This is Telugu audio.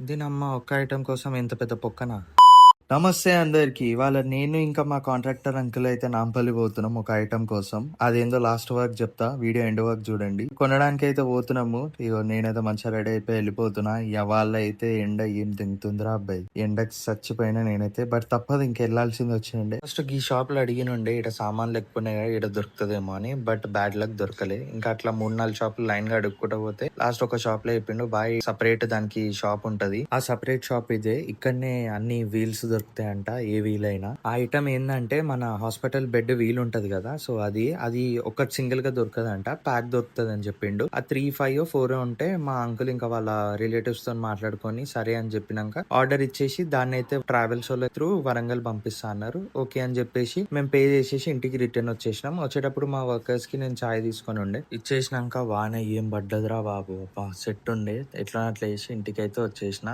దీనమ్మ ఒక్క ఐటెం కోసం ఇంత పెద్ద పొక్కనా? నమస్తే అందరికి. ఇవాళ నేను ఇంకా మా కాంట్రాక్టర్ అంకుల్ అయితే నాంపల్లి పోతున్నాం ఒక ఐటెం కోసం. అదేందో లాస్ట్ వరకు చెప్తా. వీడియో ఎండ్ వరకు చూడండి. కొనడానికి అయితే పోతున్నాము. ఇగో నేనైతే మంచిగా రెడీ అయిపోయి వెళ్ళిపోతున్నా. ఇవాళ అయితే ఎండ ఏం తింటుందిరా అబ్బాయి. ఎండకి చచ్చిపోయినా నేనైతే. బట్ తప్పదు, ఇంకెళ్లాల్సింది వచ్చిండే. ఫస్ట్ ఈ షాప్ లో అడిగినుండే ఇక్కడ సామాన్లు ఎక్కువనే ఇక్కడ దొరుకుతుందేమో అని. బట్ బ్యాడ్ లక్ దొరకలే. ఇంకా అట్లా 3-4 షాపులు లైన్ గా అడుక్కుంటా పోతే లాస్ట్ ఒక షాప్ లో చెప్పిండు బాయ్ సపరేట్ దానికి షాప్ ఉంటది. ఆ సపరేట్ షాప్ ఇదే. ఇక్కడనే అన్ని వీల్స్ దొరుకుతాయంట, ఏ వీల్ అయినా. ఆ ఐటమ్ ఏంటంటే మన హాస్పిటల్ బెడ్ వీల్ ఉంటది కదా, సో అది ఒకటి సింగిల్ గా దొరకదంట, ప్యాక్ దొరుకుతుంది అని చెప్పిండు. ఆ 3-5-4 ఉంటే మా అంకుల్ ఇంకా వాళ్ళ రిలేటివ్స్ తో మాట్లాడుకొని సరే అని చెప్పినాక ఆర్డర్ ఇచ్చేసి దాన్ని అయితే ట్రావెల్స్ వాళ్ళ త్రూ వరంగల్ పంపిస్తా అన్నారు. ఓకే అని చెప్పేసి మేము పే చేసేసి ఇంటికి రిటర్న్ వచ్చేసినాం. వచ్చేటప్పుడు మా వర్కర్స్ కి నేను చాయ్ తీసుకొని ఉండే ఇచ్చేసినాక వాన ఏం పడ్డదిరా బాబు, సెట్ ఉండే ఎట్లా అట్లా వేసి ఇంటికి అయితే వచ్చేసిన.